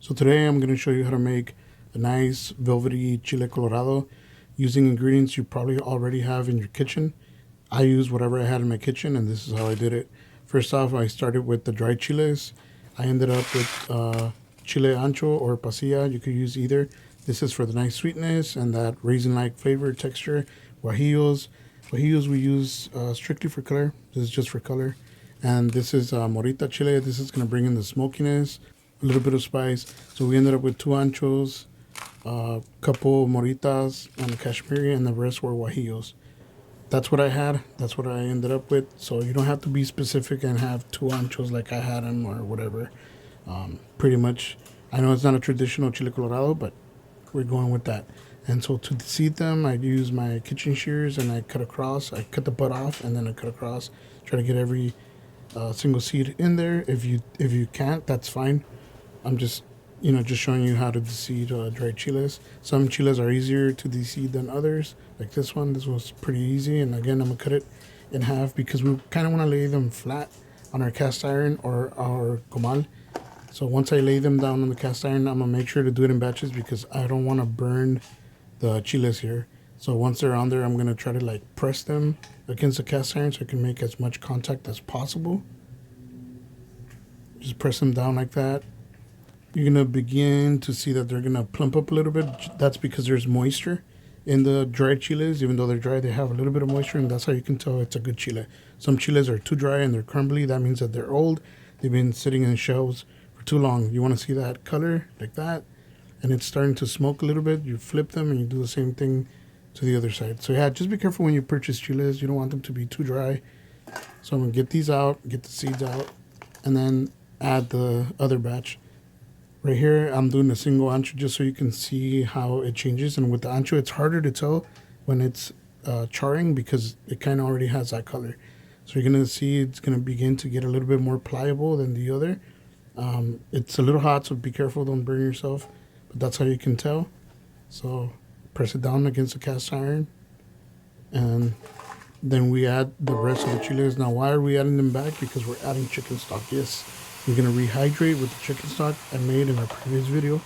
So today I'm going to show you how to make a nice velvety Chile Colorado using ingredients you probably already have in your kitchen. I used whatever I had in my kitchen and this is how I did it. First off, I started with the dried chiles. I ended up with chile ancho or pasilla. You could use either. This is for the nice sweetness and that raisin-like flavor texture. Guajillos. Guajillos we use strictly for color. This is just for color. And this is morita chile. This is going to bring in the smokiness, a little bit of spice. So we ended up with 2 anchos, a couple moritas, and Kashmiri, and the rest were guajillos. That's what I had. That's what I ended up with. So you don't have to be specific and have 2 anchos like I had them or whatever. Pretty much, I know it's not a traditional Chile Colorado, but we're going with that. And so to seed them, I use my kitchen shears and I cut across. I cut the butt off and then I cut across. Try to get every single seed in there. If you can't, that's fine. I'm just just showing you how to deseed dried chiles. Some chiles are easier to deseed than others, like this one. This was pretty easy, and again, I'm gonna cut it in half because we kind of want to lay them flat on our cast iron or our comal. So once I lay them down on the cast iron, I'm gonna make sure to do it in batches because I don't want to burn the chiles here. So once they're on there, I'm gonna try to like press them against the cast iron so I can make as much contact as possible. Just press them down like that. You're gonna begin to see that they're gonna plump up a little bit. That's because there's moisture in the dried chiles. Even though they're dry, they have a little bit of moisture, and that's how you can tell it's a good chile. Some chiles are too dry and they're crumbly. That means that they're old. They've been sitting in shelves for too long. You want to see that color like that, and it's starting to smoke a little bit. You flip them and you do the same thing to the other side. So yeah, just be careful when you purchase chiles. You don't want them to be too dry. So I'm gonna get these out, get the seeds out, and then add the other batch. Right here, I'm doing a single ancho just so you can see how it changes. And with the ancho, it's harder to tell when it's charring because it kind of already has that color. So you're going to see it's going to begin to get a little bit more pliable than the other. It's a little hot, so be careful, don't burn yourself. But that's how you can tell. So press it down against the cast iron. And then we add the rest of the chiles. Now, why are we adding them back? Because we're adding chicken stock, yes. We're going to rehydrate with the chicken stock I made in our previous video.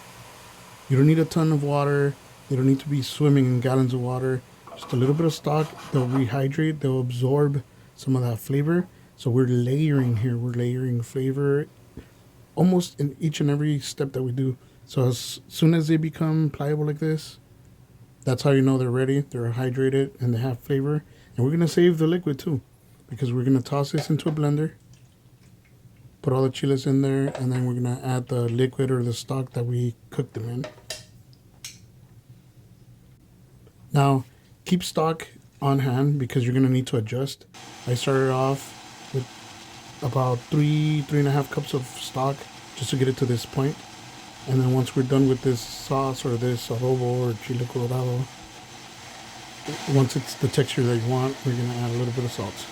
You don't need a ton of water. You don't need to be swimming in gallons of water. Just a little bit of stock. They'll rehydrate. They'll absorb some of that flavor. So we're layering here. We're layering flavor almost in each and every step that we do. So as soon as they become pliable like this, that's how you know they're ready. They're hydrated and they have flavor. And we're going to save the liquid too, because we're going to toss this into a blender. Put all the chiles in there, and then we're going to add the liquid or the stock that we cooked them in. Now, keep stock on hand because you're going to need to adjust. I started off with about 3.5 cups of stock just to get it to this point. And then once we're done with this sauce or this adobo or Chile Colorado, once it's the texture that you want, we're going to add a little bit of salt.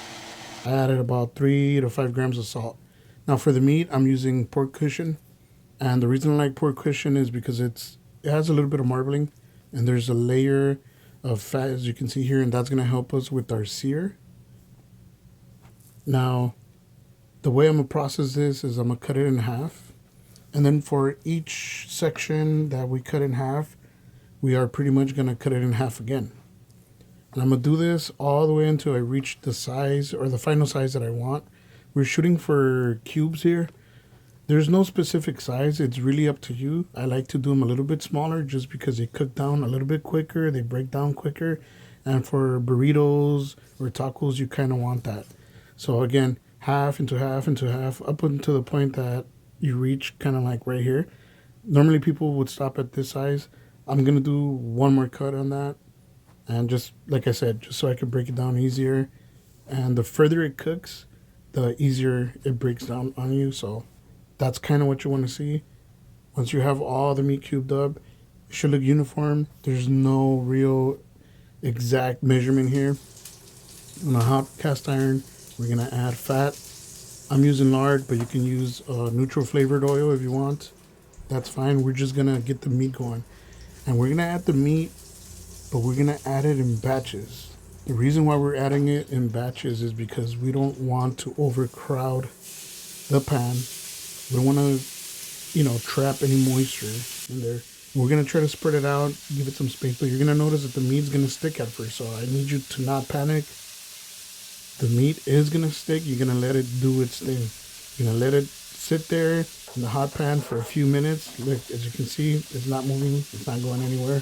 I added about 3 to 5 grams of salt. Now for the meat, I'm using pork cushion, and the reason I like pork cushion is because it has a little bit of marbling, and there's a layer of fat as you can see here, and that's going to help us with our sear. Now, the way I'm going to process this is I'm going to cut it in half, and then for each section that we cut in half, we are pretty much going to cut it in half again. And I'm going to do this all the way until I reach the size or the final size that I want. We're shooting for cubes here. There's no specific size. It's really up to you. I like to do them a little bit smaller just because they cook down a little bit quicker. They break down quicker. And for burritos or tacos, you kind of want that. So again, half into half into half up until the point that you reach kind of like right here. Normally people would stop at this size. I'm going to do one more cut on that. And just like I said, just so I can break it down easier. And the further it cooks, the easier it breaks down on you. So that's kind of what you want to see. Once you have all the meat cubed up, it should look uniform. There's no real exact measurement here. On a hot cast iron, we're going to add fat. I'm using lard, but you can use neutral flavored oil if you want. That's fine. We're just going to get the meat going. And we're going to add the meat, but we're going to add it in batches. The reason why we're adding it in batches is because we don't want to overcrowd the pan. We don't want to trap any moisture in there. We're gonna try to spread it out, give it some space, but you're gonna notice that the meat's gonna stick at first. So I need you to not panic. The meat is gonna stick. You're gonna let it do its thing. You're gonna let it sit there in the hot pan for a few minutes. Look, as you can see, it's not moving. It's not going anywhere.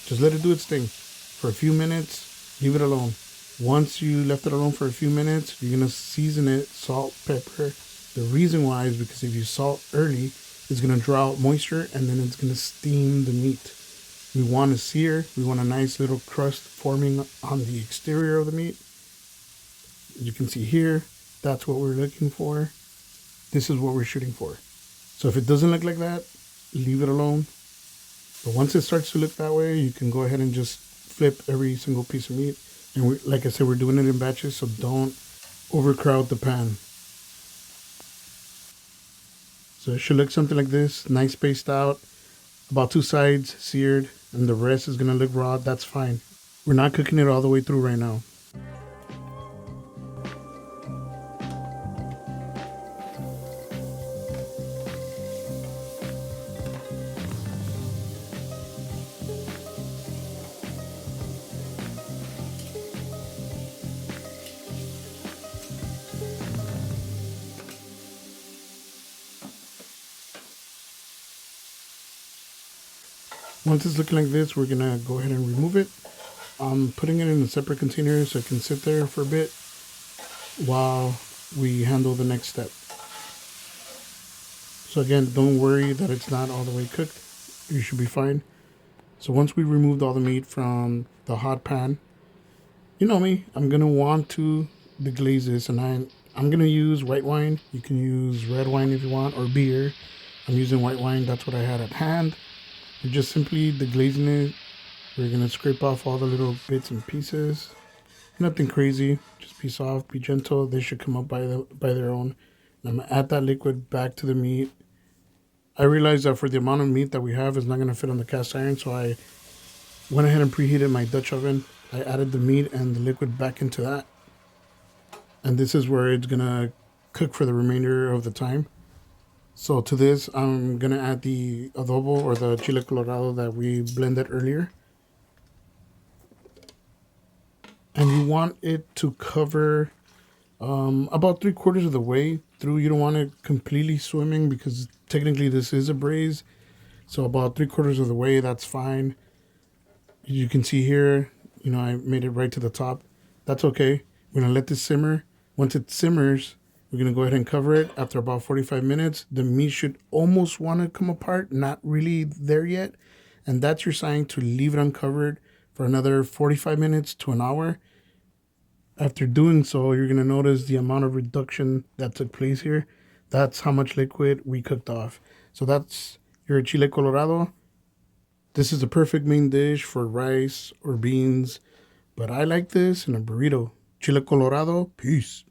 Just let it do its thing for a few minutes. Leave it alone. Once you left it alone for a few minutes, you're gonna season it, salt, pepper. The reason why is because if you salt early, it's gonna draw out moisture and then it's gonna steam the meat. We want to sear. We want a nice little crust forming on the exterior of the meat. As you can see here, that's what we're looking for. This is what we're shooting for. So if it doesn't look like that, leave it alone. But once it starts to look that way, you can go ahead and just flip every single piece of meat. And like I said, we're doing it in batches, so don't overcrowd the pan. So it should look something like this, nice spaced out, about two sides seared, and the rest is gonna look raw. That's fine. We're not cooking it all the way through right now. Once it's looking like this, we're gonna go ahead and remove it. I'm putting it in a separate container so it can sit there for a bit while we handle the next step. So again, don't worry that it's not all the way cooked. You should be fine. So once we removed all the meat from the hot pan, you know me, I'm gonna want to deglaze this, and I'm gonna use white wine. You can use red wine if you want, or beer. I'm using white wine. That's what I had at hand. We're just simply deglazing it. We're gonna scrape off all the little bits and pieces. Nothing crazy. Just be soft, be gentle. They should come up by their own. And I'm gonna add that liquid back to the meat. I realized that for the amount of meat that we have, it's not gonna fit on the cast iron, so I went ahead and preheated my Dutch oven. I added the meat and the liquid back into that, and this is where it's gonna cook for the remainder of the time. So to this, I'm gonna add the adobo or the Chile Colorado that we blended earlier. And you want it to cover about 3/4 of the way through. You don't want it completely swimming because technically this is a braise. So about 3/4 of the way, that's fine. You can see here, I made it right to the top. That's okay. We're gonna let this simmer. Once it simmers, we're gonna go ahead and cover it. After about 45 minutes, the meat should almost want to come apart, not really there yet. And that's your sign to leave it uncovered for another 45 minutes to an hour. After doing so, you're gonna notice the amount of reduction that took place here. That's how much liquid we cooked off. So that's your Chile Colorado. This is the perfect main dish for rice or beans, but I like this in a burrito. Chile Colorado, peace.